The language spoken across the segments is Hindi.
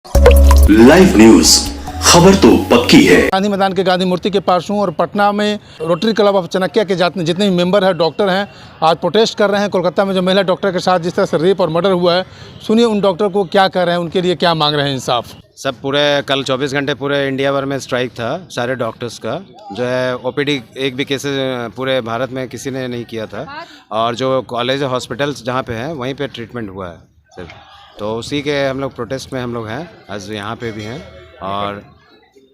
लाइव न्यूज, खबर तो पक्की है। गांधी मैदान के गांधी मूर्ति के पास हूँ और पटना में रोटरी क्लब ऑफ चाणक्य के जितने भी मेंबर हैं, डॉक्टर हैं, आज प्रोटेस्ट कर रहे हैं। कोलकाता में जो महिला डॉक्टर के साथ जिस तरह से रेप और मर्डर हुआ है, सुनिए उन डॉक्टर को क्या कर रहे हैं, उनके लिए क्या मांग रहे हैं इंसाफ। सब पूरे कल 24 घंटे पूरे इंडिया भर में स्ट्राइक था सारे डॉक्टर्स का, जो है ओपीडी एक भी केसेस पूरे भारत में किसी ने नहीं किया था। और जो कॉलेज हॉस्पिटल्स जहाँ पे हैं वहीं पे ट्रीटमेंट हुआ है सिर्फ, तो उसी के हम लोग प्रोटेस्ट में हम लोग हैं, आज यहाँ पे भी हैं। और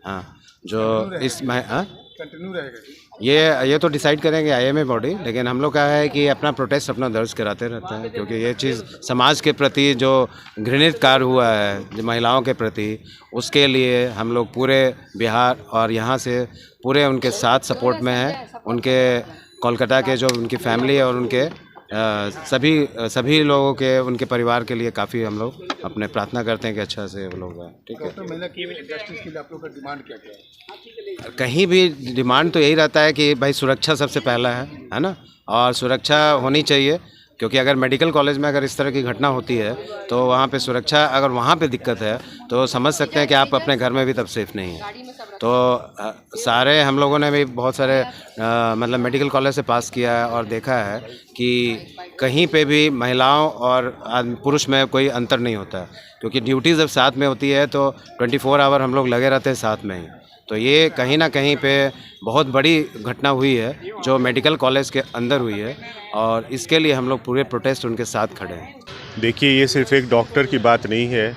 हाँ, जो इस कंटिन्यू रहेगा ये तो डिसाइड करेंगे आईएमए बॉडी, लेकिन हम लोग का है कि अपना प्रोटेस्ट अपना दर्ज कराते रहते हैं, क्योंकि ये चीज़ समाज के प्रति जो घृणित कार्य हुआ है जो महिलाओं के प्रति, उसके लिए हम लोग पूरे बिहार और यहाँ से पूरे उनके साथ सपोर्ट में हैं। उनके कोलकाता के जो उनकी फैमिली और उनके सभी लोगों के उनके परिवार के लिए काफ़ी हम लोग अपने प्रार्थना करते हैं कि अच्छा से वो लोग हैं। ठीक है, महिला की जस्टिस के लिए आप लोग का डिमांड क्या है? कहीं भी डिमांड तो यही रहता है कि भाई सुरक्षा सबसे पहला है ना, और सुरक्षा होनी चाहिए, क्योंकि अगर मेडिकल कॉलेज में अगर इस तरह की घटना होती है तो वहाँ पे सुरक्षा, अगर वहाँ पे दिक्कत है तो समझ सकते हैं कि आप अपने घर में भी तब सेफ नहीं है। तो सारे हम लोगों ने भी बहुत सारे मतलब मेडिकल कॉलेज से पास किया है और देखा है कि कहीं पे भी महिलाओं और पुरुष में कोई अंतर नहीं होता है, क्योंकि ड्यूटी जब साथ में होती है तो 24 आवर हम लोग लगे रहते हैं साथ में ही। तो ये कहीं ना कहीं पे बहुत बड़ी घटना हुई है जो मेडिकल कॉलेज के अंदर हुई है, और इसके लिए हम लोग पूरे प्रोटेस्ट उनके साथ खड़े हैं। देखिए, ये सिर्फ एक डॉक्टर की बात नहीं है,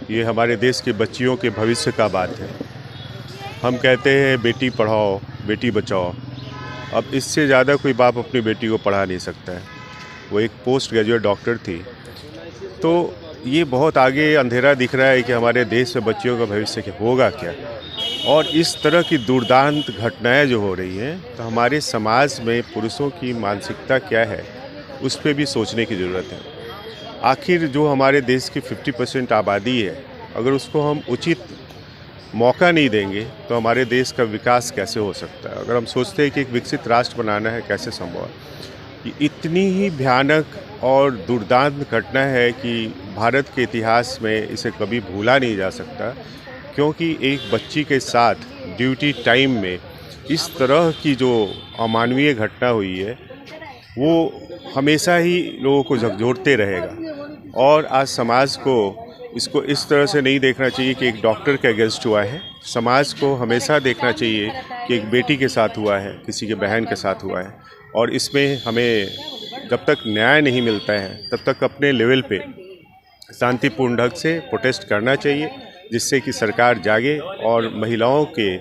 ये हमारे देश के बच्चियों के भविष्य का बात है। हम कहते हैं बेटी पढ़ाओ बेटी बचाओ, अब इससे ज़्यादा कोई बाप अपनी बेटी को पढ़ा नहीं सकता है। वो एक पोस्ट ग्रेजुएट डॉक्टर थी, तो ये बहुत आगे अंधेरा दिख रहा है कि हमारे देश में बच्चियों का भविष्य होगा क्या। और इस तरह की दुर्दांत घटनाएं जो हो रही हैं, तो हमारे समाज में पुरुषों की मानसिकता क्या है उस पर भी सोचने की ज़रूरत है। आखिर जो हमारे देश की 50% आबादी है, अगर उसको हम उचित मौका नहीं देंगे तो हमारे देश का विकास कैसे हो सकता है। अगर हम सोचते हैं कि एक विकसित राष्ट्र बनाना है, कैसे संभव है। ये इतनी ही भयानक और दुर्दांत घटना है कि भारत के इतिहास में इसे कभी भूला नहीं जा सकता, क्योंकि एक बच्ची के साथ ड्यूटी टाइम में इस तरह की जो अमानवीय घटना हुई है वो हमेशा ही लोगों को झकझोरते रहेगा। और आज समाज को इसको इस तरह से नहीं देखना चाहिए कि एक डॉक्टर के अगेंस्ट हुआ है। समाज को हमेशा देखना चाहिए कि एक बेटी के साथ हुआ है, किसी के बहन के साथ हुआ है, और इसमें हमें जब तक न्याय नहीं मिलता है तब तक अपने लेवल पे शांतिपूर्ण ढंग से प्रोटेस्ट करना चाहिए, जिससे कि सरकार जागे और महिलाओं के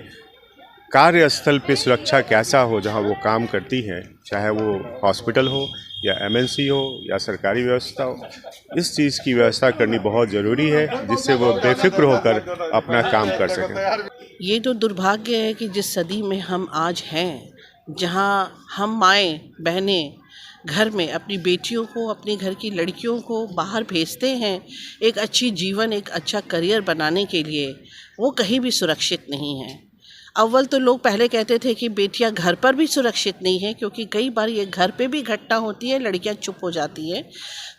कार्यस्थल पे सुरक्षा कैसा हो जहां वो काम करती हैं, चाहे वो हॉस्पिटल हो या एमएनसी हो या सरकारी व्यवस्था हो। इस चीज़ की व्यवस्था करनी बहुत ज़रूरी है, जिससे वो बेफिक्र होकर अपना काम कर सकें। ये तो दुर्भाग्य है कि जिस सदी में हम आज हैं, जहाँ हम माएँ बहनें घर में अपनी बेटियों को, अपने घर की लड़कियों को बाहर भेजते हैं एक अच्छी जीवन, एक अच्छा करियर बनाने के लिए, वो कहीं भी सुरक्षित नहीं है। अव्वल तो लोग पहले कहते थे कि बेटियां घर पर भी सुरक्षित नहीं है, क्योंकि कई बार ये घर पे भी घटना होती है, लड़कियां चुप हो जाती हैं।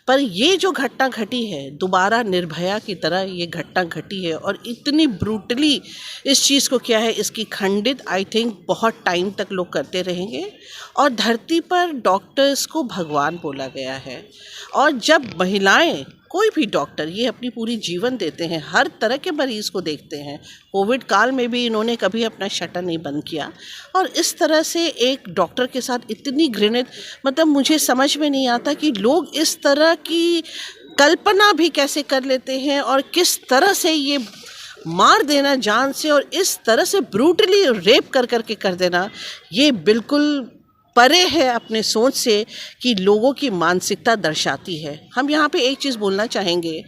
पर ये जो घटना घटी है, दोबारा निर्भया की तरह ये घटना घटी है, और इतनी ब्रूटली इस चीज़ को क्या है, इसकी खंडित आई थिंक बहुत टाइम तक लोग करते रहेंगे। और धरती पर डॉक्टर्स को भगवान बोला गया है, और जब महिलाएं, कोई भी डॉक्टर ये अपनी पूरी जीवन देते हैं, हर तरह के मरीज़ को देखते हैं। कोविड काल में भी इन्होंने कभी अपना शटर नहीं बंद किया, और इस तरह से एक डॉक्टर के साथ इतनी घृणित, मतलब मुझे समझ में नहीं आता कि लोग इस तरह की कल्पना भी कैसे कर लेते हैं, और किस तरह से ये मार देना जान से, और इस तरह से ब्रूटली रेप कर देना, ये बिल्कुल परे है अपने सोच से कि लोगों की मानसिकता दर्शाती है। हम यहाँ पे एक चीज़ बोलना चाहेंगे,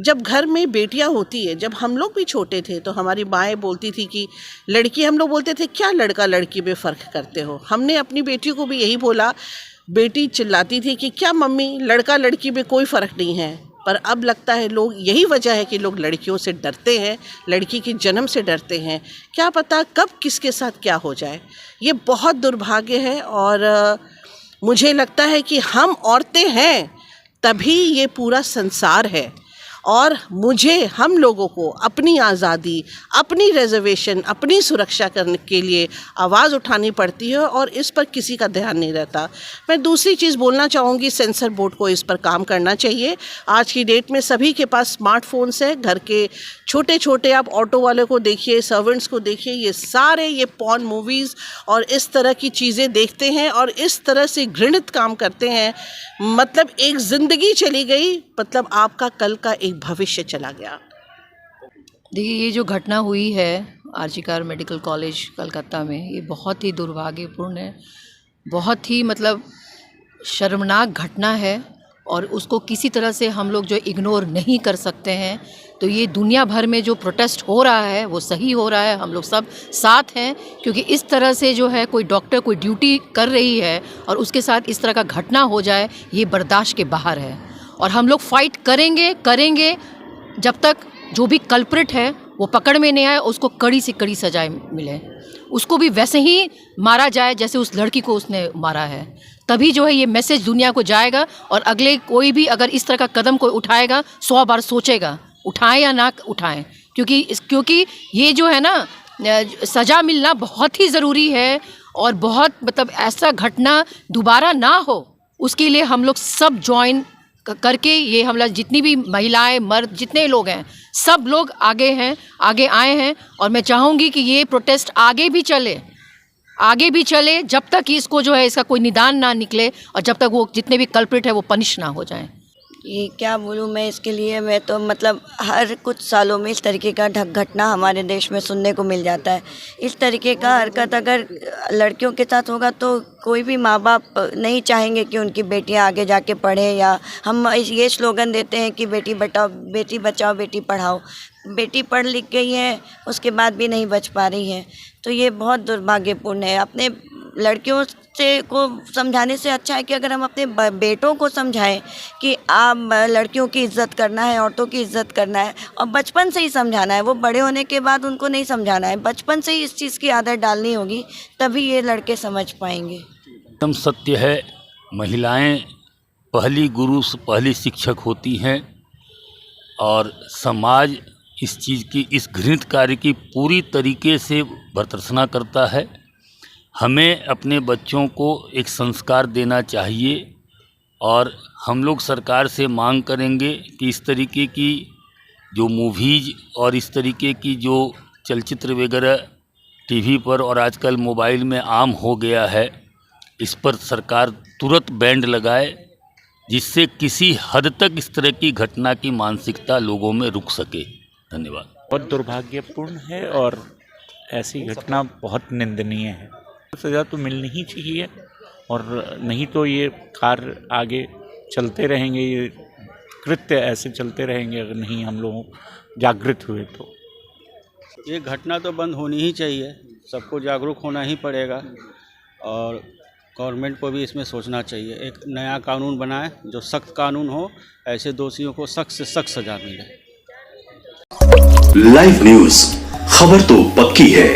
जब घर में बेटियाँ होती है, जब हम लोग भी छोटे थे तो हमारी माएँ बोलती थी कि लड़की, हम लोग बोलते थे क्या लड़का लड़की में फ़र्क करते हो। हमने अपनी बेटी को भी यही बोला, बेटी चिल्लाती थी कि क्या मम्मी, लड़का लड़की में कोई फ़र्क नहीं है। पर अब लगता है लोग, यही वजह है कि लोग लड़कियों से डरते हैं, लड़की के जन्म से डरते हैं। क्या पता कब किसके साथ क्या हो जाए। ये बहुत दुर्भाग्य है, और मुझे लगता है कि हम औरतें हैं तभी ये पूरा संसार है, और मुझे, हम लोगों को अपनी आज़ादी, अपनी रिजर्वेशन, अपनी सुरक्षा करने के लिए आवाज़ उठानी पड़ती है और इस पर किसी का ध्यान नहीं रहता। मैं दूसरी चीज़ बोलना चाहूँगी, सेंसर बोर्ड को इस पर काम करना चाहिए। आज की डेट में सभी के पास स्मार्टफोन्स है, घर के छोटे छोटे, आप ऑटो वाले को देखिए, सर्वेंट्स को देखिए, ये सारे ये पॉर्न मूवीज़ और इस तरह की चीज़ें देखते हैं और इस तरह से घृणित काम करते हैं। मतलब एक ज़िंदगी चली गई, मतलब आपका कल का एक भविष्य चला गया। देखिए, ये जो घटना हुई है आरजीकर मेडिकल कॉलेज कलकत्ता में, ये बहुत ही दुर्भाग्यपूर्ण है, बहुत ही मतलब शर्मनाक घटना है और उसको किसी तरह से हम लोग जो इग्नोर नहीं कर सकते हैं। तो ये दुनिया भर में जो प्रोटेस्ट हो रहा है वो सही हो रहा है, हम लोग सब साथ हैं, क्योंकि इस तरह से जो है कोई डॉक्टर कोई ड्यूटी कर रही है और उसके साथ इस तरह का घटना हो जाए, ये बर्दाश्त के बाहर है। और हम लोग फाइट करेंगे जब तक जो भी कल्प्रिट है वो पकड़ में नहीं आए, उसको कड़ी से कड़ी सजाएं मिले, उसको भी वैसे ही मारा जाए जैसे उस लड़की को उसने मारा है। तभी जो है ये मैसेज दुनिया को जाएगा और अगले कोई भी अगर इस तरह का कदम कोई उठाएगा 100 बार सोचेगा उठाएं या ना उठाएं, क्योंकि ये जो है ना सज़ा मिलना बहुत ही ज़रूरी है और बहुत मतलब ऐसा घटना दोबारा ना हो उसके लिए हम लोग सब ज्वाइन करके, ये हम लोग जितनी भी महिलाएं मर्द जितने लोग हैं सब लोग आगे आए हैं और मैं चाहूँगी कि ये प्रोटेस्ट आगे भी चले जब तक इसको जो है इसका कोई निदान ना निकले और जब तक वो जितने भी कल्प्रिट है वो पनिश ना हो जाएं। ये क्या बोलूँ मैं इसके लिए, मैं तो मतलब हर कुछ सालों में इस तरीके का घटना हमारे देश में सुनने को मिल जाता है। इस तरीके का हरकत अगर लड़कियों के साथ होगा तो कोई भी माँ बाप नहीं चाहेंगे कि उनकी बेटियां आगे जाके पढ़ें, या हम ये स्लोगन देते हैं कि बेटी बचाओ बेटी पढ़ाओ। बेटी पढ़ लिख गई है उसके बाद भी नहीं बच पा रही है, तो ये बहुत दुर्भाग्यपूर्ण है। अपने लड़कियों से को समझाने से अच्छा है कि अगर हम अपने बेटों को समझाएं कि आप लड़कियों की इज़्ज़त करना है, औरतों की इज़्ज़त करना है और बचपन से ही समझाना है। वो बड़े होने के बाद उनको नहीं समझाना है, बचपन से ही इस चीज़ की आदत डालनी होगी, तभी ये लड़के समझ पाएंगे। एकदम सत्य है, महिलाएं पहली गुरु पहली शिक्षक होती हैं और समाज इस चीज़ की, इस घृणित कार्य की पूरी तरीके से भर्त्सना करता है। हमें अपने बच्चों को एक संस्कार देना चाहिए और हम लोग सरकार से मांग करेंगे कि इस तरीके की जो मूवीज़ और इस तरीके की जो चलचित्र वगैरह टीवी पर और आजकल मोबाइल में आम हो गया है, इस पर सरकार तुरंत बैन लगाए, जिससे किसी हद तक इस तरह की घटना की मानसिकता लोगों में रुक सके। धन्यवाद। बहुत दुर्भाग्यपूर्ण है और ऐसी घटना बहुत निंदनीय है। सज़ा तो मिलनी ही चाहिए और नहीं तो ये कार्य आगे चलते रहेंगे, ये कृत्य ऐसे चलते रहेंगे अगर नहीं हम लोग जागृत हुए तो। ये घटना तो बंद होनी ही चाहिए, सबको जागरूक होना ही पड़ेगा और गवर्नमेंट को भी इसमें सोचना चाहिए। एक नया कानून बनाए जो सख्त कानून हो, ऐसे दोषियों को सख्त से सख्त सज़ा मिले। लाइव न्यूज, खबर तो पक्की है।